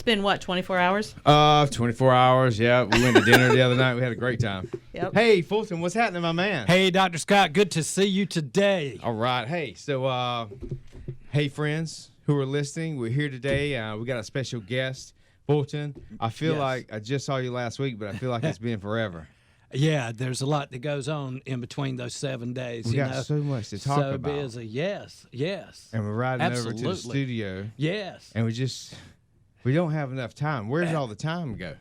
been, what, 24 hours? 24 hours, yeah. We went to dinner the other night. We had a great time. Yep. Hey, Fulton, what's happening, my man? Hey, Dr. Scott, good to see you today. All right. Hey, so, hey, friends who are listening, we're here today. We got a special guest, Fulton. I feel like I just saw you last week, but I feel like it's been forever. Yeah, there's a lot that goes on in between those 7 days. We got so much to talk about. So busy. Yes. And we're riding Absolutely. over to the studio. Yes. And we don't have enough time. Where's all the time go?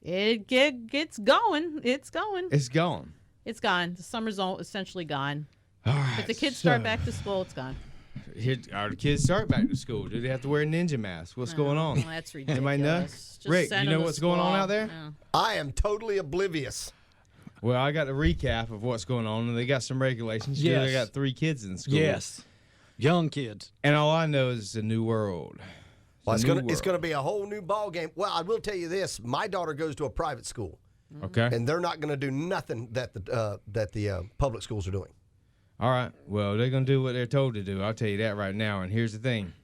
It's going. It's going. It's gone. It's gone. The summer's essentially gone. All right. If the kids start back to school, it's gone. Our kids start back to school. Do they have to wear a ninja mask? What's going on? Well, that's ridiculous. Anybody know? Rick, you know what's going on out there? No. I am totally oblivious. Well, I got the recap of what's going on, and they got some regulations. Yes. They got 3 kids in school. Yes. Young kids. And all I know is it's a new world. Well, it's gonna be a whole new ball game. Well, I will tell you this: my daughter goes to a private school, Okay. and they're not going to do nothing that the public schools are doing. All right. Well, they're going to do what they're told to do. I'll tell you that right now. And here's the thing.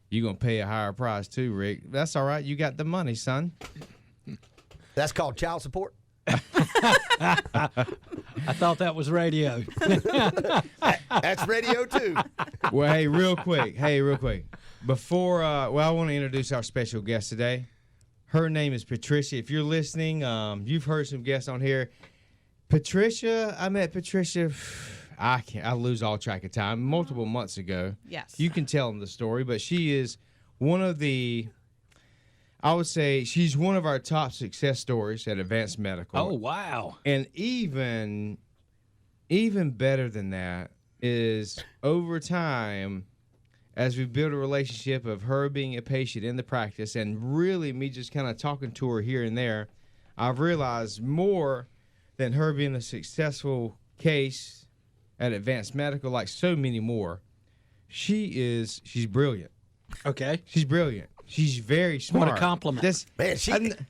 You're going to pay a higher price too, Rick. That's all right. You got the money, son. That's called child support. I thought that was radio. That's radio too. Well, hey, real quick. Before, I want to introduce our special guest today. Her name is Patricia. If you're listening, you've heard some guests on here. Patricia, I met Patricia, I lose all track of time, multiple months ago. Yes. You can tell them the story, but she is one of the, I would say, she's one of our top success stories at Advanced Medical. Oh, wow. And even better than that is over time, as we build a relationship of her being a patient in the practice and really me just kind of talking to her here and there, I've realized more than her being a successful case at Advanced Medical, like so many more. She's brilliant. Okay. She's brilliant. She's very smart. What a compliment. Man,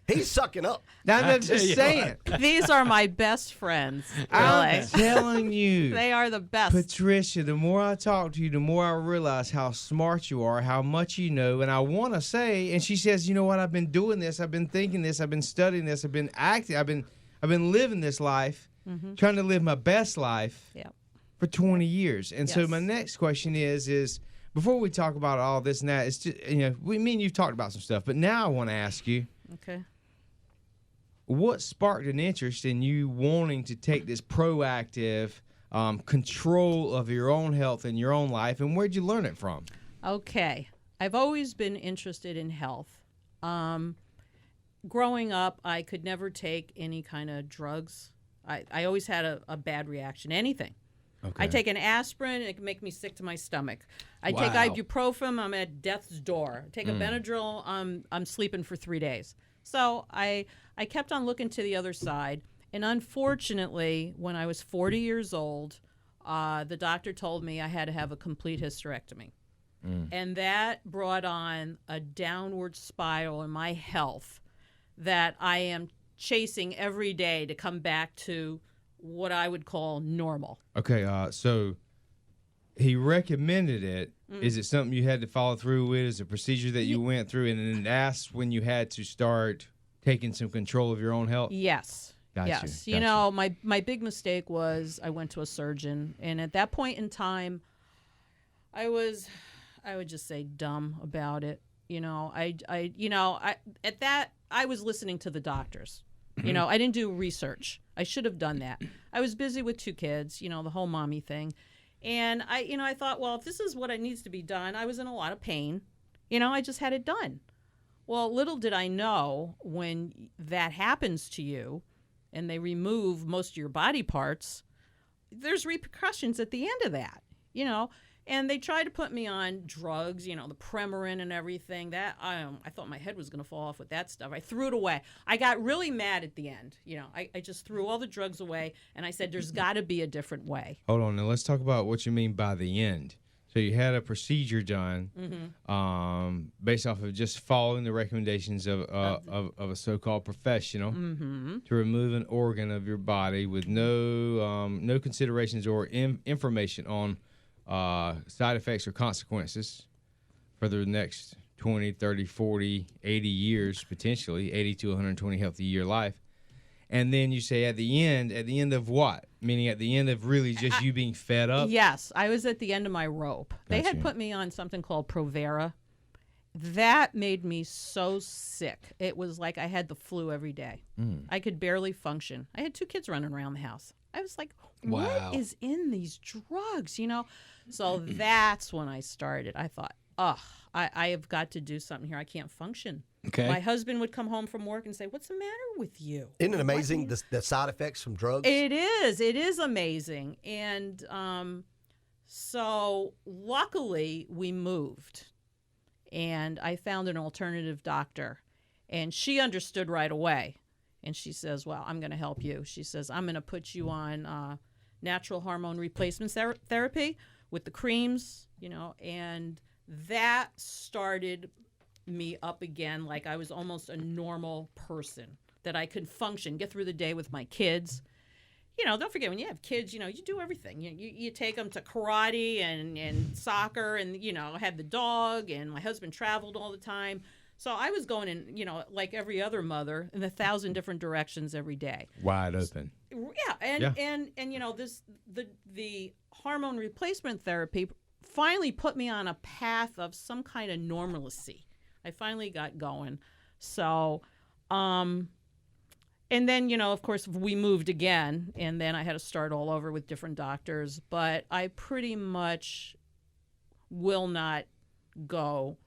he's sucking up. I'm just saying. These are my best friends. I'm Really. telling you. They are the best. Patricia, the more I talk to you, the more I realize how smart you are, how much you know. And I want to say, and she says, you know what, I've been doing this, I've been thinking this, I've been studying this, I've been acting, I've been living this life, trying to live my best life for 20 years. And so my next question is before we talk about all this and that, it's just, me and you've talked about some stuff, but now I want to ask you, Okay. what sparked an interest in you wanting to take this proactive control of your own health and your own life, and where'd you learn it from? Okay. I've always been interested in health. Growing up, I could never take any kind of drugs. I always had a bad reaction to anything. Okay. I take an aspirin, and it can make me sick to my stomach. I take ibuprofen, I'm at death's door. I take a Benadryl, I'm sleeping for 3 days. So I kept on looking to the other side. And unfortunately, when I was 40 years old, the doctor told me I had to have a complete hysterectomy. And that brought on a downward spiral in my health that I am chasing every day to come back to what I would call normal. Okay, so he recommended it. Is it something you had to follow through with? Is it a procedure that you went through, and that's when you had to start taking some control of your own health? Yes. Gotcha. You know, my big mistake was I went to a surgeon, and at that point in time, I would just say dumb about it. I was listening to the doctors. I didn't do research. I should have done that. I was busy with 2 kids, the whole mommy thing. And I thought, well, if this is what needs to be done, I was in a lot of pain. I just had it done. Well, little did I know when that happens to you and they remove most of your body parts, there's repercussions at the end of that, And they tried to put me on drugs, the Premarin and everything. That I thought my head was going to fall off with that stuff. I threw it away. I got really mad at the end. I just threw all the drugs away, and I said, there's got to be a different way. Hold on, now let's talk about what you mean by the end. So you had a procedure done based off of just following the recommendations of a so-called professional to remove an organ of your body with no considerations or information on side effects or consequences for the next 20, 30, 40, 80 years, potentially, 80 to 120 healthy year life. And then you say at the end of what? Meaning at the end of really just you being fed up? Yes, I was at the end of my rope. They had Gotcha. put me on something called Provera. That made me so sick. It was like I had the flu every day. I could barely function. I had 2 kids running around the house. I was like, Wow. what is in these drugs, you know? So that's when I started. I thought, I have got to do something here. I can't function. Okay. My husband would come home from work and say, what's the matter with you? Isn't it amazing the side effects from drugs? It is amazing. And so luckily we moved and I found an alternative doctor and she understood right away. And she says, well, I'm going to help you. She says, I'm going to put you on natural hormone replacement therapy with the creams, you know, and that started me up again like I was almost a normal person, that I could function, get through the day with my kids. You know, don't forget, when you have kids, you know, you do everything. You take them to karate and soccer and, you know, I had the dog and my husband traveled all the time. So I was going in, you know, like every other mother in 1,000 different directions every day. Wide open. Yeah, and you know, the hormone replacement therapy finally put me on a path of some kind of normalcy. I finally got going. So, and then, you know, of course, we moved again, and then I had to start all over with different doctors. But I pretty much will not go.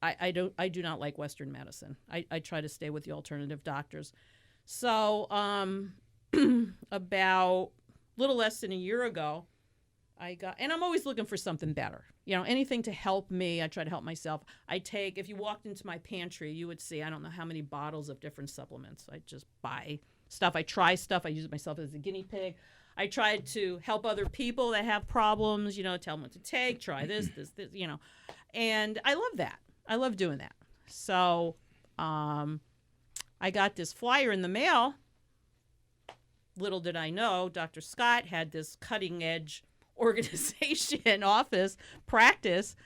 I do not like Western medicine. I try to stay with the alternative doctors. So, about a little less than a year ago, and I'm always looking for something better. You know, anything to help me. I try to help myself. If you walked into my pantry, you would see, I don't know how many bottles of different supplements. I just buy stuff. I try stuff. I use it myself as a guinea pig. I try to help other people that have problems, you know, tell them what to take, try this, you know. And I love that. I love doing that. So I got this flyer in the mail. Little did I know, Dr. Scott had this cutting-edge organization, office, practice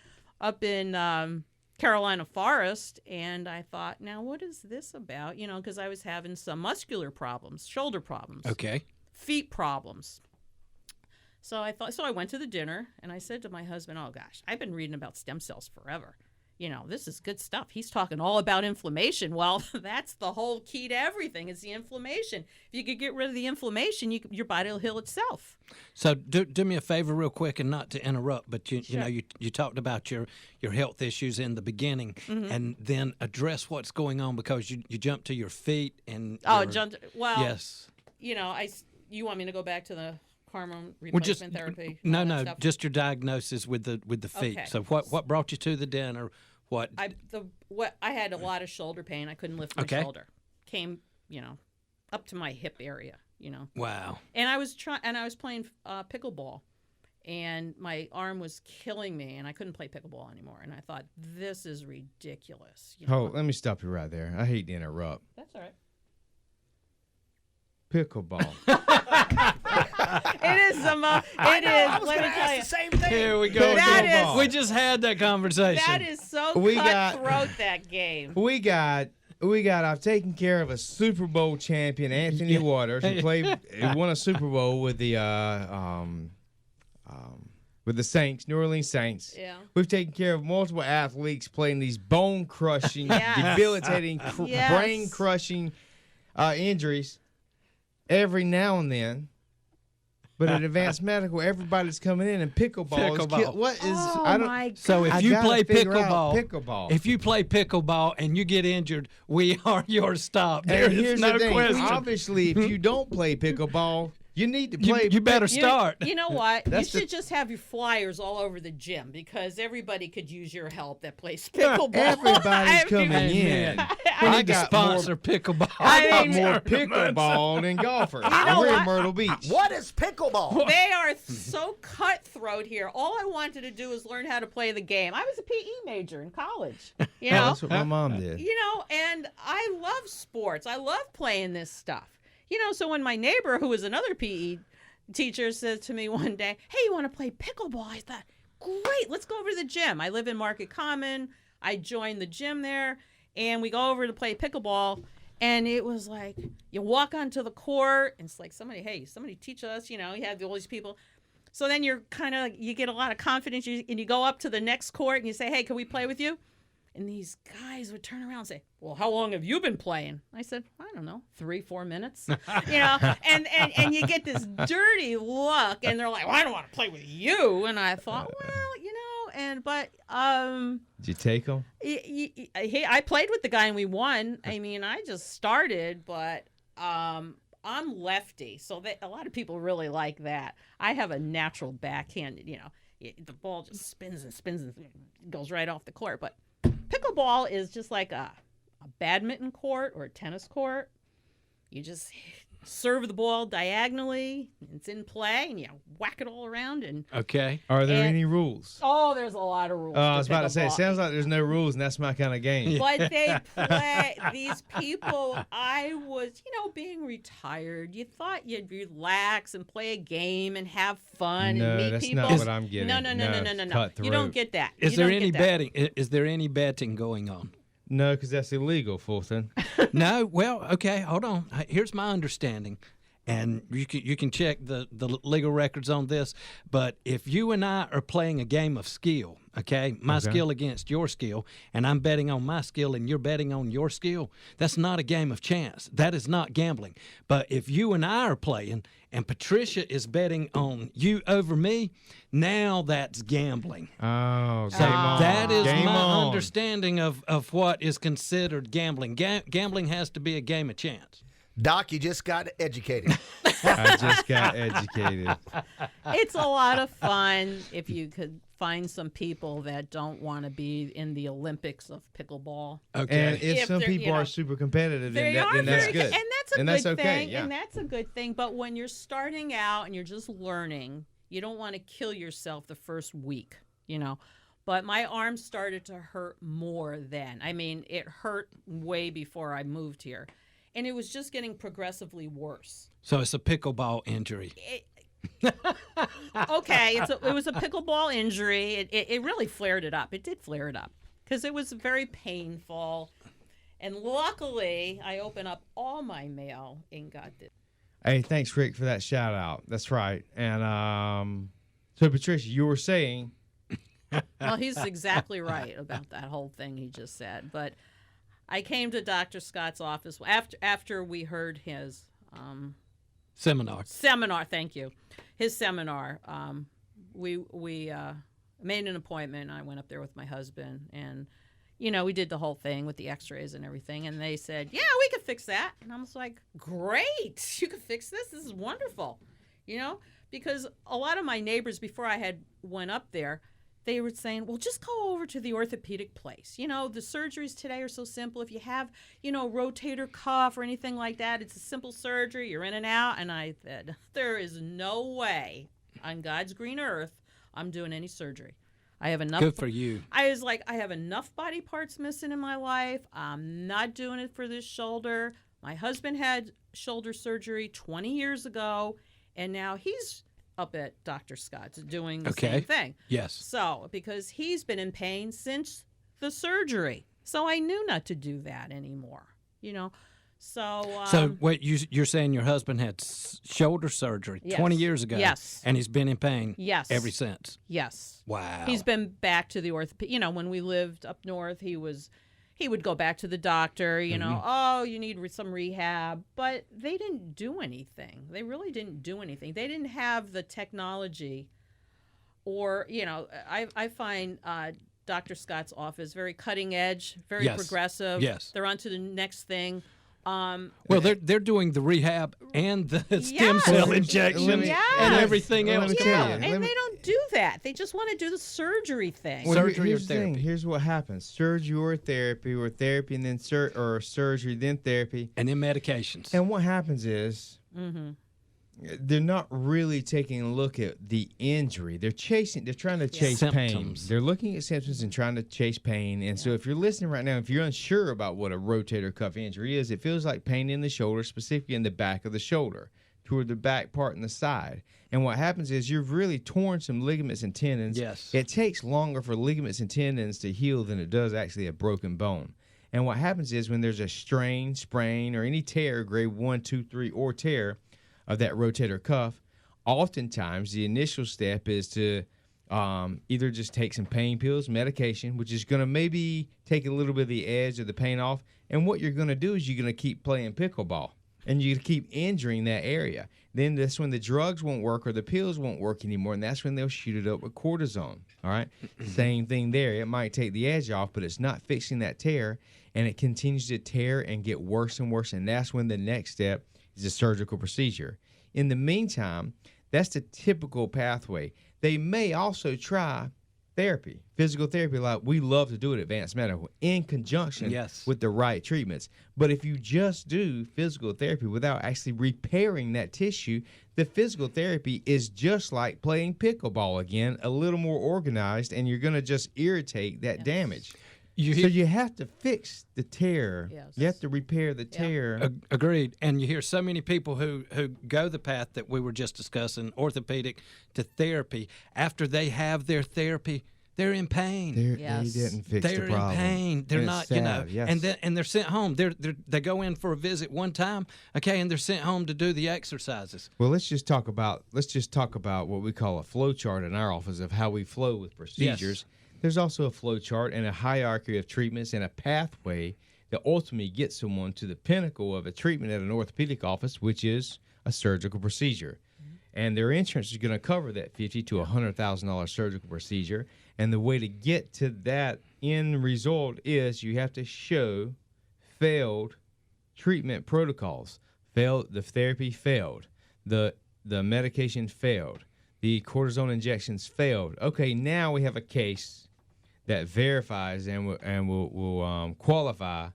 up in Carolina Forest. And I thought, now what is this about? You know, because I was having some muscular problems, shoulder problems, Okay. feet problems. So I went to the dinner and I said to my husband, oh gosh, I've been reading about stem cells forever. You know, this is good stuff. He's talking all about inflammation. Well, that's the whole key to everything is the inflammation. If you could get rid of the inflammation, your body will heal itself. So do me a favor real quick, and not to interrupt, but you know, you talked about your health issues in the beginning, and then address what's going on, because you jumped to your feet and yes. You know, you want me to go back to the hormone replacement therapy? No, stuff? just your diagnosis with the feet. Okay. So what brought you to the dinner? I had a lot of shoulder pain. I couldn't lift my shoulder. Came, you know, up to my hip area, you know. Wow. And I was playing pickleball, and my arm was killing me, and I couldn't play pickleball anymore. And I thought, this is ridiculous. You know? Oh, let me stop you right there. I hate to interrupt. That's all right. Pickleball. It is some. It is. Let me tell you. The same thing. Here we go. That is- we just had that conversation. That is so cutthroat, that game. We got. I've taken care of a Super Bowl champion, Anthony Waters, who won a Super Bowl with the Saints, New Orleans Saints. Yeah. We've taken care of multiple athletes playing these bone-crushing, Yes. debilitating, Yes. brain-crushing injuries every now and then. But at Advanced Medical, everybody's coming in, and pickleball. Pickleball. What is? Oh I don't. my God. So if I you gotta play figure out pickleball, pickleball. if you play pickleball and you get injured, we are your stop. There And is here's no the thing. question. Obviously, if you don't play pickleball, you need to play. You better start. You know what? You That's should the- just have your flyers all over the gym, because everybody could use your help that plays pickleball. Everybody's I mean, coming in. Amen. We I need to got sponsor pickleball. I got mean- more pickleball than golfers. know We're in what? Myrtle Beach. What is pickleball? They are so cutthroat here. All I wanted to do was learn how to play the game. I was a PE major in college. You know, That's what my mom did. you know, and I love sports. I love playing this stuff. You know, so when my neighbor, who was another PE teacher, said to me one day, hey, you want to play pickleball? I thought, great, let's go over to the gym. I live in Market Common. I joined the gym there, and we go over to play pickleball. And it was like, you walk onto the court, and it's like, somebody teach us, you have all these people. So then you get a lot of confidence, and you go up to the next court, and you say, hey, can we play with you? And these guys would turn around and say, well, how long have you been playing? I said, I don't know, 3-4 minutes. And you get this dirty look, and they're like, well, I don't want to play with you. And I thought, well, Did you take them? I played with the guy and we won. I mean, I just started, but I'm lefty, so a lot of people really like that. I have a natural backhand. The ball just spins and spins and goes right off the court. But pickleball is just like a badminton court or a tennis court. You just serve the ball diagonally. It's in play, and you whack it all around. And okay. Are there any rules? Oh, there's a lot of rules. I was about to say, it sounds like there's no rules, and that's my kind of game. But they play, these people, I was, being retired. You thought you'd relax and play a game and have fun and meet people. No, that's not what I'm getting. No. You don't get that. Is there any betting? Is there any betting going on? No, because that's illegal, Fulton. No, well, okay, hold on. Here's my understanding, and you can check the legal records on this. But if you and I are playing a game of skill, okay, my skill against your skill, and I'm betting on my skill and you're betting on your skill, that's not a game of chance. That is not gambling. But if you and I are playing and Patricia is betting on you over me, now that's gambling. Oh, so game on. that is game my on. understanding of what is considered gambling. Gambling has to be a game of chance. Doc, you just got educated. I just got educated. It's a lot of fun if you could find some people that don't want to be in the Olympics of pickleball. Okay. And if some people are super competitive, then that's good. And that's a good thing. Yeah. And that's a good thing. But when you're starting out and you're just learning, you don't want to kill yourself the first week, But my arm started to hurt more then. I mean, it hurt way before I moved here. And it was just getting progressively worse. So it's a pickleball injury. Okay, it was a pickleball injury. It really flared it up. It did flare it up because it was very painful. And luckily, I opened up all my mail and got it. Hey, thanks, Rick, for that shout out. That's right. And so, Patricia, you were saying. Well, he's exactly right about that whole thing he just said. But I came to Dr. Scott's office after we heard his seminar. Thank you, his seminar. We made an appointment. I went up there with my husband, and we did the whole thing with the X-rays and everything. And they said, "Yeah, we could fix that." And I was like, "Great, you could fix this. This is wonderful," because a lot of my neighbors before I had went up there, they were saying, well, just go over to the orthopedic place. The surgeries today are so simple. If you have, rotator cuff or anything like that, it's a simple surgery. You're in and out. And I said, there is no way on God's green earth I'm doing any surgery. I have enough. Good for you. I was like, I have enough body parts missing in my life. I'm not doing it for this shoulder. My husband had shoulder surgery 20 years ago, and now he's up at Dr. Scott's doing the same thing. Yes. So, because he's been in pain since the surgery. So I knew not to do that anymore, So wait, you're saying your husband had shoulder surgery 20 years ago? Yes. And he's been in pain ever since? Yes. Wow. He's been back to the orthopedic. When we lived up north, he would go back to the doctor, oh, you need some rehab. But they didn't do anything. They really didn't do anything. They didn't have the technology or, I find Dr. Scott's office very cutting edge, very progressive. Yes. They're on to the next thing. Well, they're doing the rehab and the stem cell injections and everything else. And they don't do that. They just want to do the surgery thing. Well, surgery here's or the therapy. Thing. Here's what happens: surgery or therapy, and then surgery, then therapy, and then medications. And what happens is they're not really taking a look at the injury. They're trying to chase pain. Symptoms. They're looking at symptoms and trying to chase pain. And so if you're listening right now, if you're unsure about what a rotator cuff injury is, it feels like pain in the shoulder, specifically in the back of the shoulder. toward the back part and the side. And what happens is you've really torn some ligaments and tendons. Yes. It takes longer for ligaments and tendons to heal than it does actually a broken bone. And what happens is when there's a strain, sprain, or any tear, grade 1, 2, 3, or tear of that rotator cuff, oftentimes the initial step is to either just take some pain pills, medication, which is going to maybe take a little bit of the edge of the pain off. And what you're going to do is you're going to keep playing pickleball, and you keep injuring that area. Then that's when the drugs won't work or the pills won't work anymore, and that's when they'll shoot it up with cortisone, all right? Same thing there. It might take the edge off, but it's not fixing that tear, and it continues to tear and get worse and worse, and that's when the next step is a surgical procedure. In the meantime, that's the typical pathway. They may also try therapy, physical therapy, like we love to do at Advanced Medical, in conjunction with the right treatments. But if you just do physical therapy without actually repairing that tissue, the physical therapy is just like playing pickleball again, a little more organized, and you're going to just irritate that damage. So you have to fix the tear. Yes. You have to repair the tear. Agreed. And you hear so many people who go the path that we were just discussing, orthopedic to therapy. After they have their therapy, they're in pain. They didn't fix the problem. They're in pain. They're And not, it's sad, yes. and they're sent home. They go in for a visit one time, okay, and they're sent home to do the exercises. Well, let's just talk about what we call a flow chart in our office of how we flow with procedures. Yes. There's also a flow chart and a hierarchy of treatments and a pathway that ultimately gets someone to the pinnacle of a treatment at an orthopedic office, which is a surgical procedure. And their insurance is going to cover that $50,000 to $100,000 surgical procedure. And the way to get to that end result is you have to show failed treatment protocols. The therapy failed. The medication failed. The cortisone injections failed. Okay, now we have a case that verifies and will qualify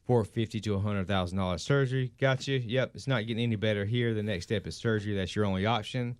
for $50,000 to $100,000 surgery. Got you? Yep, it's not getting any better here. The next step is surgery. That's your only option.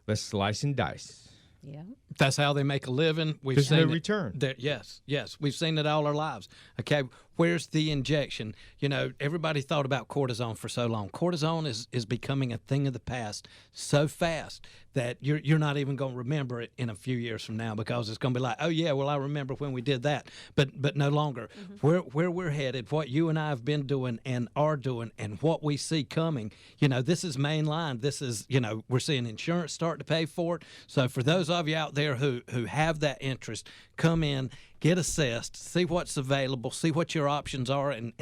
Let's slice and dice. Yeah. That's how they make a living. There's no return. Yes. We've seen it all our lives. Okay, where's the injection? You know, everybody thought about cortisone for so long. Cortisone is becoming a thing of the past so fast that you're not even going to remember it in a few years from now, because it's going to be like, oh, yeah, well, I remember when we did that, but no longer. Where we're headed, what you and I have been doing and are doing, and what we see coming, you know, this is mainline. This is, you know, we're seeing insurance start to pay for it. So for those of you out there who have that interest, come in, get assessed, see what's available, see what your options are, and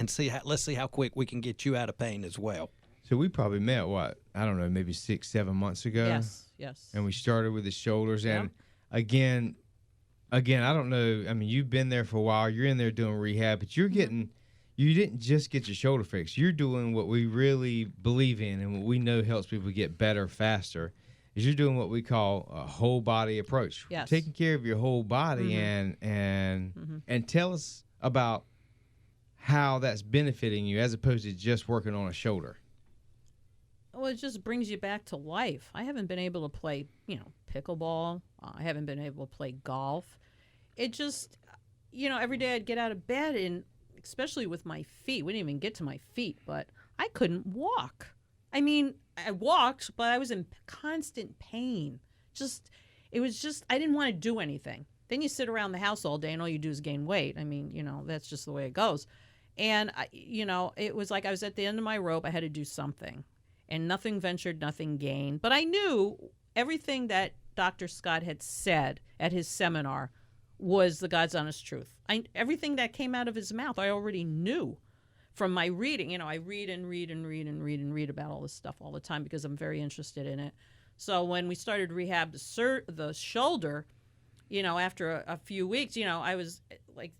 let's see how quick we can get you out of pain as well. So we probably met, maybe 6-7 months ago? Yes. And we started with the shoulders. And again, I don't know. I mean, you've been there for a while. You're in there doing rehab, but you didn't just get your shoulder fixed. You're doing what we really believe in and what we know helps people get better faster. Is you're doing what we call a whole body approach. Yes. Taking care of your whole body and tell us about how that's benefiting you as opposed to just working on a shoulder. Well, it just brings you back to life. I haven't been able to play, pickleball. I haven't been able to play golf. It just, every day I'd get out of bed, and especially with my feet. We didn't even get to my feet, but I couldn't walk. I mean, I walked, but I was in constant pain. I didn't want to do anything. Then you sit around the house all day and all you do is gain weight. I mean, that's just the way it goes. And, it was like I was at the end of my rope. I had to do something. And nothing ventured, nothing gained. But I knew everything that Dr. Scott had said at his seminar was the God's honest truth. Everything that came out of his mouth, I already knew from my reading. I read and read about all this stuff all the time because I'm very interested in it. So when we started rehab the shoulder, after a few weeks, I was like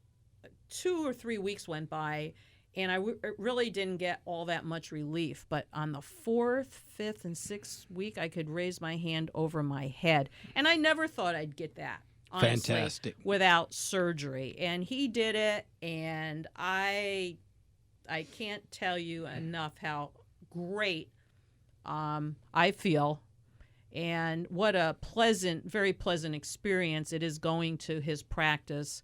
2 or 3 weeks went by, and I really didn't get all that much relief. But on the 4th, 5th, and 6th week, I could raise my hand over my head. And I never thought I'd get that, honestly, fantastic, without surgery. And he did it, and I can't tell you enough how great I feel. And what a very pleasant experience it is going to his practice.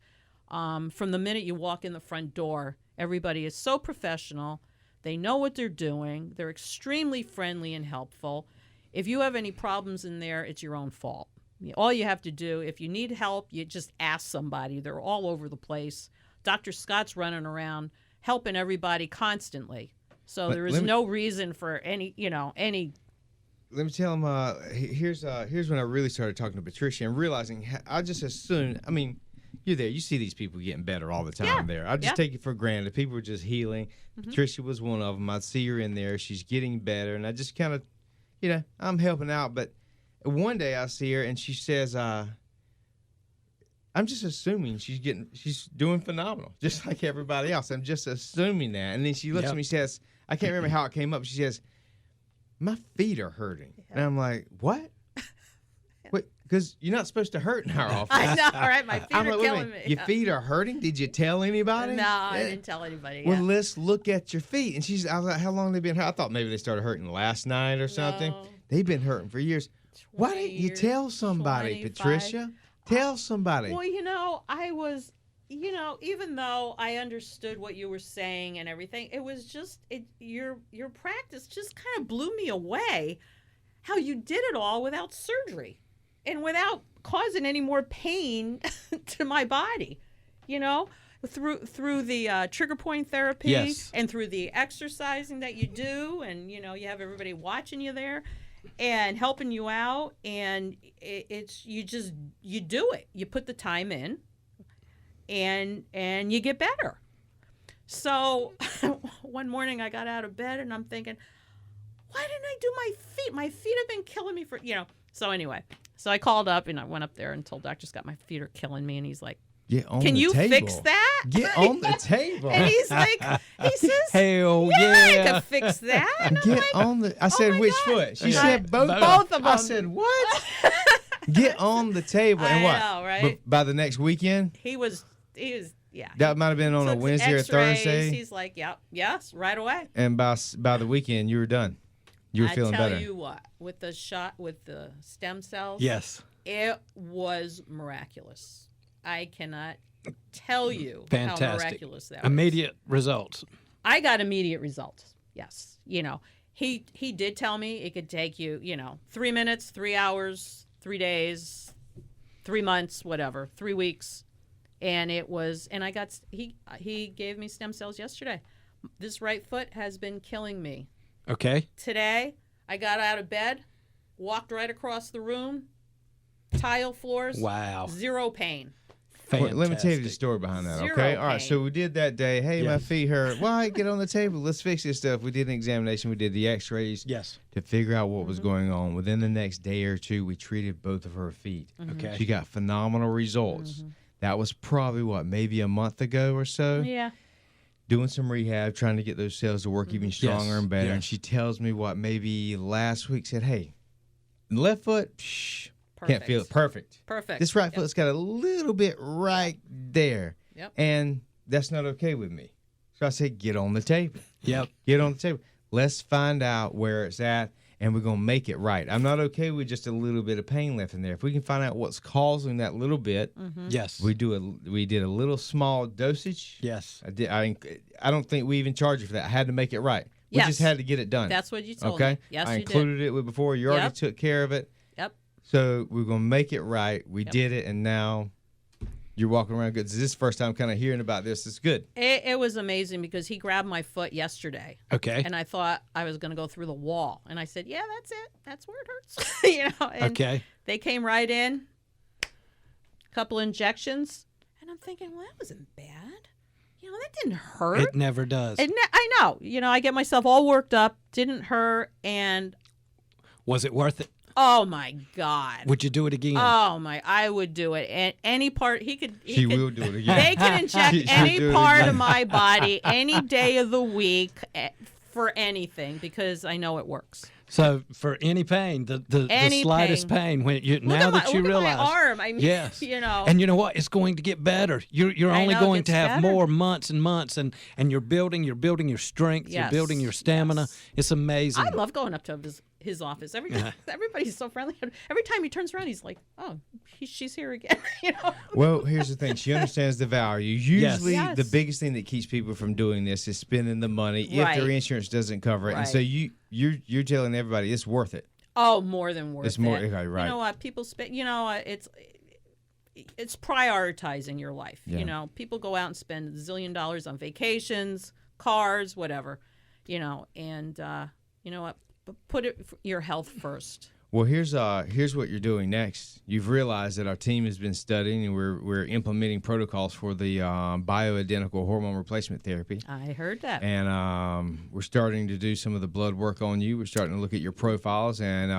From the minute you walk in the front door, everybody is so professional. They know what they're doing. They're extremely friendly and helpful. If you have any problems in there, it's your own fault. All you have to do, if you need help, you just ask somebody. They're all over the place. Dr. Scott's running around helping everybody constantly. So there is no reason for any. Let me tell him. Here's when I really started talking to Patricia and realizing I just assumed. I mean, you're there. You see these people getting better all the time there. I just take it for granted. People are just healing. Patricia was one of them. I'd see her in there. She's getting better, and I just kind of, I'm helping out. But one day I see her, and she says, I'm just assuming she's doing phenomenal, just like everybody else. I'm just assuming that. And then she looks at me and says, I can't remember how it came up. She says, my feet are hurting. And I'm like, what? Wait, because you're not supposed to hurt in our office. I know, right? My feet are killing me. Your feet are hurting? Did you tell anybody? No, I didn't tell anybody. Well, let's look at your feet. And I was like, how long have they been hurt? I thought maybe they started hurting last night or something. No. They've been hurting for years. Why didn't you tell somebody, 25. Patricia? Tell somebody. Well, I was, even though I understood what you were saying and everything, it was just your practice just kind of blew me away. How you did it all without surgery and without causing any more pain to my body, through the trigger point therapy and through the exercising that you do, and you have everybody watching you there and helping you out, and you do it. You put the time in, and you get better. So one morning I got out of bed and I'm thinking, why didn't I do my feet? My feet have been killing me for. So anyway, so I called up and I went up there and told Dr. Scott my feet are killing me, and he's like, can you fix that? Get on the table. And he's like, he says, hell I can fix that. And Get on the. I said, which foot? She said both of them. I said, what? Get on the table. And what? I know, right? By the next weekend? He was, yeah. That might have been on a Wednesday or Thursday. He's like, yes, right away. And by the weekend, you were done. You were feeling better. I tell you what, with the shot, with the stem cells, it was miraculous. I cannot tell you how miraculous that was. Immediate results. I got immediate results. Yes. He did tell me it could take you, 3 minutes, 3 hours, 3 days, 3 months, whatever, 3 weeks. And he gave me stem cells yesterday. This right foot has been killing me. Okay. Today, I got out of bed, walked right across the room, tile floors. Wow. Zero pain. Well, let me tell you the story behind that, okay? All right, so we did that day. Hey, my feet hurt. Why? Get on the table. Let's fix this stuff. We did an examination. We did the x-rays to figure out what was going on. Within the next day or two, we treated both of her feet. Okay. She got phenomenal results. That was probably, maybe a month ago or so? Yeah. Doing some rehab, trying to get those cells to work even stronger and better. And she tells me maybe last week, said, hey, left foot, can't feel it. Perfect. This right foot's got a little bit right there. Yep. And that's not okay with me. So I said, get on the table. Yep. Get on the table. Let's find out where it's at, and we're going to make it right. I'm not okay with just a little bit of pain left in there. If we can find out what's causing that little bit, yes, we did a little small dosage. Yes. I don't think we even charged you for that. I had to make it right. We just had to get it done. That's what you told me. Yes, I included it with before. You already took care of it. Yep. So we're going to make it right. We did it, and now you're walking around good. This is the first time kind of hearing about this. It's good. It was amazing because he grabbed my foot yesterday. Okay. And I thought I was going to go through the wall. And I said, yeah, that's it. That's where it hurts. And okay. They came right in, a couple injections. And I'm thinking, well, that wasn't bad. That didn't hurt. It never does. I know. I get myself all worked up. Didn't hurt. And was it worth it? Oh my God! Would you do it again? Oh my! I would do it. And any part she will do it again. They can inject any part of my body any day of the week for anything because I know it works. So for any pain, the slightest pain, when you now that you realize, look at my arm. I mean, yes, and you know what? It's going to get better. You're only going to have more months and months, and you're building your strength. Yes. You're building your stamina. Yes. It's amazing. I love going up to his office. Everybody's so friendly. Every time he turns around, he's like, "Oh, she's here again." Well, here's the thing. She understands the value. Usually, Yes. the biggest thing that keeps people from doing this is spending the money if Right. their insurance doesn't cover it. And Right. so you're telling everybody it's worth it. Oh, more than worth It's more- it. okay, right. You know what? People spend. It's prioritizing your life. Yeah. People go out and spend $1 zillion on vacations, cars, whatever. And you know what? Put your health first. Well, here's what you're doing next. You've realized that our team has been studying and we're implementing protocols for the bioidentical hormone replacement therapy. I heard that. And we're starting to do some of the blood work on you. We're starting to look at your profiles, and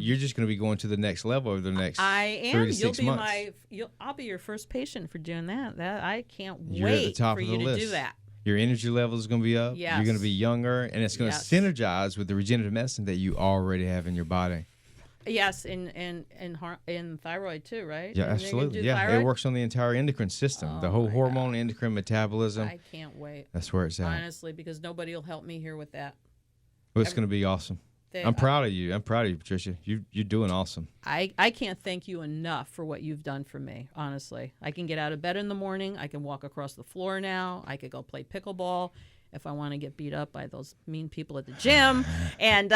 you're just going to be going to the next level over the next I 3 am. to 6 months. I'll be your first patient for doing that. I can't You're at the wait top for of you the to list. do that. Your energy level is going to be up. Yes. You're going to be younger, and it's going to Yes. synergize with the regenerative medicine that you already have in your body. Yes, in thyroid too, right? Yeah, Are they gonna absolutely. do Yeah, thyroid? it works on the entire endocrine system, the whole my hormone, endocrine, metabolism. I can't wait, That's where it's at. honestly, because nobody will help me here with that. Well, it's going to be awesome. I'm proud of you. I'm proud of you, Patricia. You're doing awesome. I can't thank you enough for what you've done for me, honestly. I can get out of bed in the morning. I can walk across the floor now. I could go play pickleball if I want to get beat up by those mean people at the gym and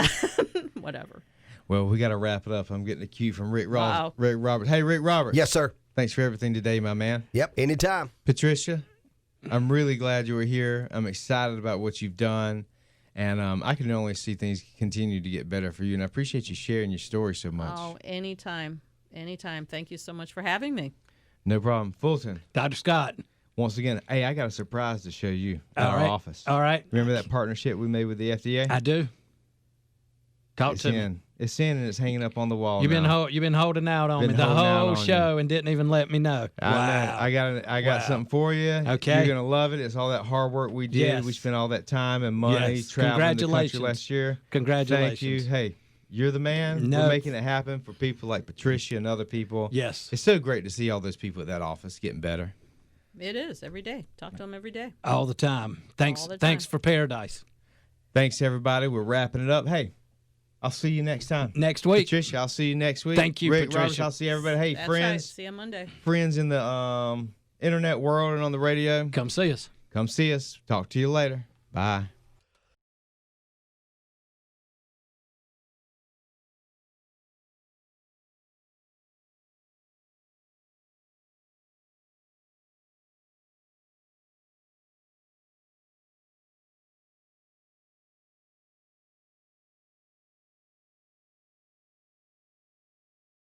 whatever. Well, we got to wrap it up. I'm getting a cue from Rick Wow. Roberts. Hey, Rick Roberts. Yes, sir. Thanks for everything today, my man. Yep, anytime. Patricia, I'm really glad you were here. I'm excited about what you've done. And I can only see things continue to get better for you. And I appreciate you sharing your story so much. Oh, anytime. Anytime. Thank you so much for having me. No problem. Fulton, Dr. Scott. once again, hey, I got a surprise to show you at All our right. office. All right. Remember that partnership we made with the FDA? I do. Talk It's to me. in. It's in and it's hanging up on the wall. You've now. been holding out on Been me the holding out whole on show and didn't even let me know. Wow. I got Wow. something for you. Okay. You're gonna love it. It's all that hard work we did. Yes. We spent all that time and money Yes. traveling the country Congratulations. last year. Congratulations. Thank you. Hey, you're the man. No. We're making it happen for people like Patricia and other people. Yes. It's so great to see all those people at that office getting better. It is every day. Talk to them every day. All the time. Thanks. All the Thanks time. for paradise. Thanks everybody. We're wrapping it up. Hey, I'll see you next time. Next week. Patricia, I'll see you next week. Thank you, Rick Patricia. Roberts, I'll see everybody. Hey, That's right. friends, See you Monday. friends in the internet world and on the radio. Come see us. Come see us. Talk to you later. Bye.